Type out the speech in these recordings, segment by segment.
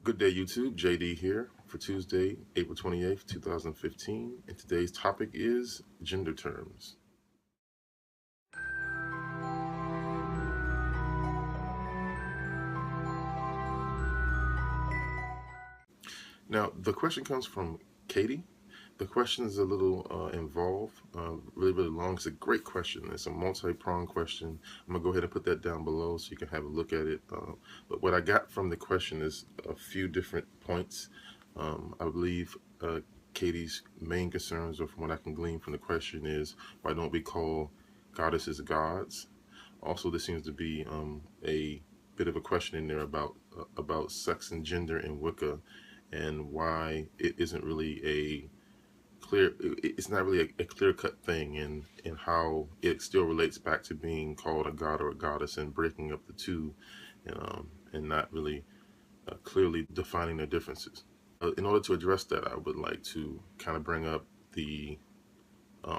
Good day, YouTube. JD here for Tuesday, April 28th, 2015. And today's topic is gender terms. Now, the question comes from Katie. The question is a little involved, really long. It's a great question. It's a multi-pronged question. I'm going to go ahead and put that down below so you can have a look at it. But what I got from the question is a few different points. I believe Katie's main concerns, or from what I can glean from the question, is why don't we call goddesses gods? Also, there seems to be a bit of a question in there about sex and gender in Wicca, and why it isn't really it's not really a clear-cut thing, and how it still relates back to being called a god or a goddess, and breaking up the two, and not really clearly defining their differences. In order to address that, I would like to kind of bring up the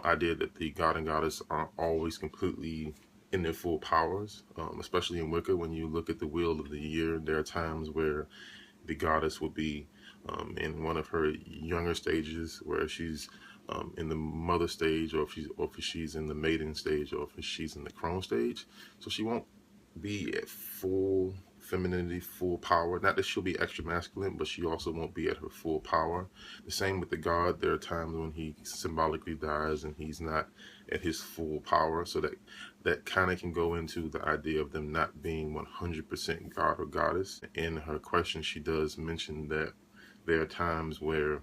idea that the god and goddess aren't always completely in their full powers, especially in Wicca. When you look at the wheel of the year, there are times where the goddess will be in one of her younger stages, where she's in the mother stage, or if she's in the maiden stage, or if she's in the crone stage. So she won't be at full femininity, full power. Not that she'll be extra masculine, but she also won't be at her full power. The same with the god. There are times when he symbolically dies and he's not at his full power. So that kind of can go into the idea of them not being 100% god or goddess. In her question, she does mention that there are times where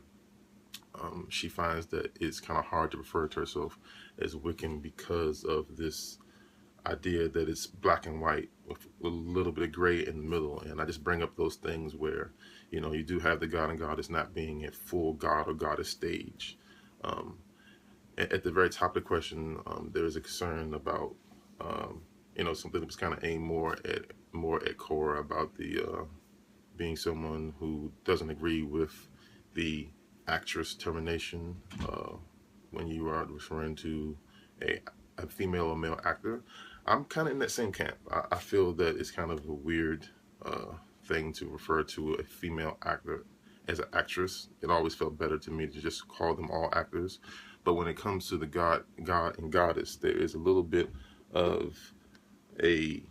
she finds that it's kind of hard to refer to herself as Wiccan because of this idea that it's black and white with a little bit of gray in the middle. And I just bring up those things where, you do have the god and goddess not being at full god or goddess stage. At the very top of the question, there is a concern about, something that was kind of aimed more at Cora, about the being someone who doesn't agree with the actress termination when you are referring to a female or male actor. I'm kind of in that same camp. I feel that it's kind of a weird thing to refer to a female actor as an actress. It always felt better to me to just call them all actors. But when it comes to the god and goddess, there is a little bit of a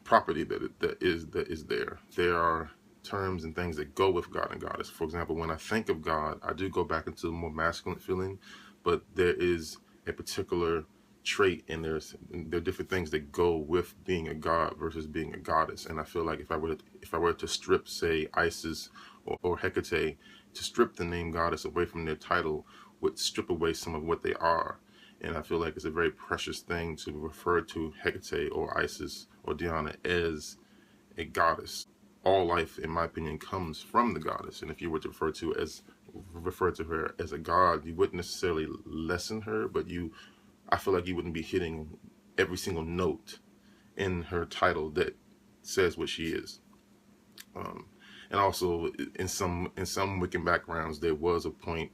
property that is there. There are terms and things that go with god and goddess. For example, when I think of God, I do go back into the more masculine feeling, but there is a particular trait, and there are different things that go with being a god versus being a goddess. And I feel like if I were to strip, say, Isis or Hecate, to strip the name goddess away from their title would strip away some of what they are. And I feel like it's a very precious thing to refer to Hecate or Isis or Diana as a goddess. All life, in my opinion, comes from the goddess. And if you were to refer to her as a god, you wouldn't necessarily lessen her, but I feel like you wouldn't be hitting every single note in her title that says what she is. And also, in some Wiccan backgrounds, there was a point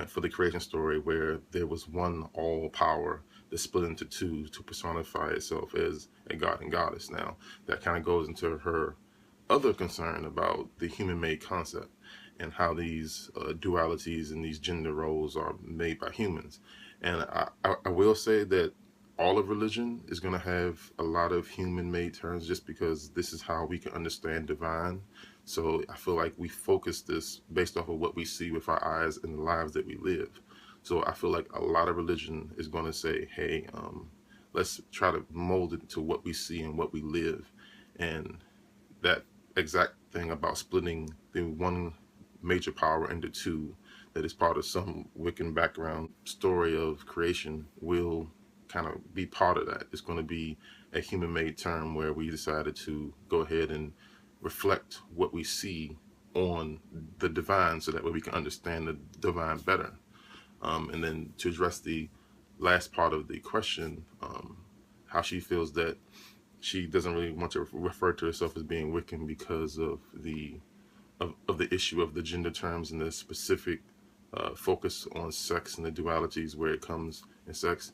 for the creation story where there was one all power that split into two to personify itself as a god and goddess. Now, that kind of goes into her other concern about the human-made concept and how these dualities and these gender roles are made by humans. And I will say that all of religion is going to have a lot of human-made terms, just because this is how we can understand divine. So I feel like we focus this based off of what we see with our eyes and the lives that we live. So I feel like a lot of religion is going to say, hey, let's try to mold it to what we see and what we live. And that exact thing about splitting the one major power into two, that is part of some Wiccan background story of creation, will kind of be part of that. It's going to be a human-made term where we decided to go ahead and reflect what we see on the divine, so that way we can understand the divine better. And then to address the last part of the question, how she feels that she doesn't really want to refer to herself as being Wiccan because of the issue of the gender terms and the specific focus on sex and the dualities where it comes in sex.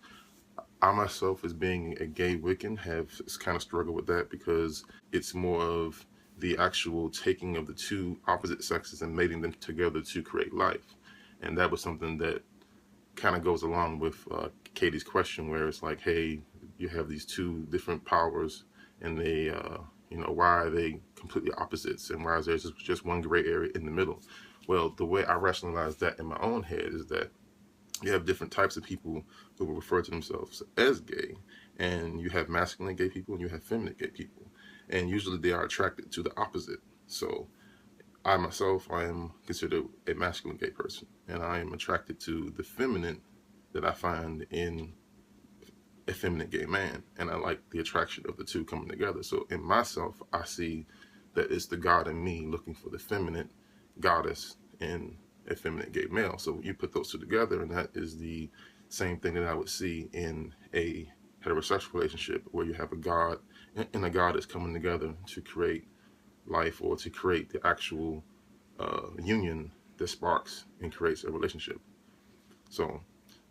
I myself, as being a gay Wiccan, have kind of struggled with that, because it's more of the actual taking of the two opposite sexes and mating them together to create life. And that was something that kind of goes along with Katie's question, where it's like, hey, you have these two different powers, and they, why are they completely opposites, and why is there just one gray area in the middle? Well, the way I rationalize that in my own head is that you have different types of people who will refer to themselves as gay, and you have masculine gay people and you have feminine gay people, and usually they are attracted to the opposite. So I myself, I am considered a masculine gay person, and I am attracted to the feminine that I find in a feminine gay man, and I like the attraction of the two coming together. So in myself, I see that it's the God in me looking for the feminine goddess in a feminine gay male. So you put those two together, and that is the same thing that I would see in a heterosexual relationship, where you have a God and a goddess coming together to create life, or to create the actual union that sparks and creates a relationship. So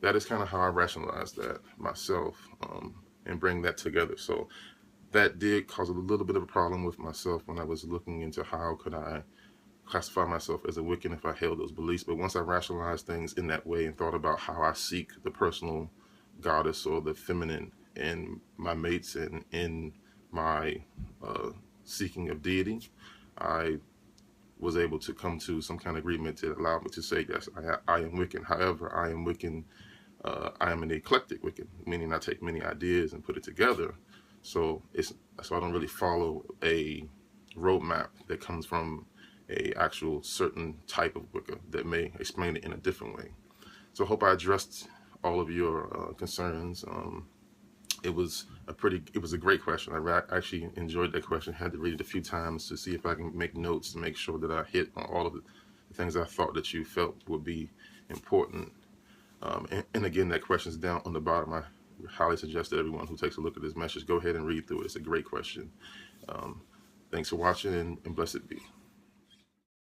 that is kind of how I rationalize that myself, and bring that together. So that did cause a little bit of a problem with myself when I was looking into how could I classify myself as a Wiccan if I held those beliefs. But once I rationalized things in that way and thought about how I seek the personal goddess or the feminine in my mates and in my seeking of deity, I was able to come to some kind of agreement that allowed me to say, yes, I am Wiccan. However, I am Wiccan. I am an eclectic Wiccan, meaning I take many ideas and put it together. So I don't really follow a roadmap that comes from a actual certain type of Wicca that may explain it in a different way. So I hope I addressed all of your concerns. It was a great question. I actually enjoyed that question. Had to read it a few times to see if I can make notes to make sure that I hit on all of the things I thought that you felt would be important. And again, that question's down on the bottom. I highly suggest that everyone who takes a look at this message, go ahead and read through it. It's a great question. Thanks for watching, and blessed be.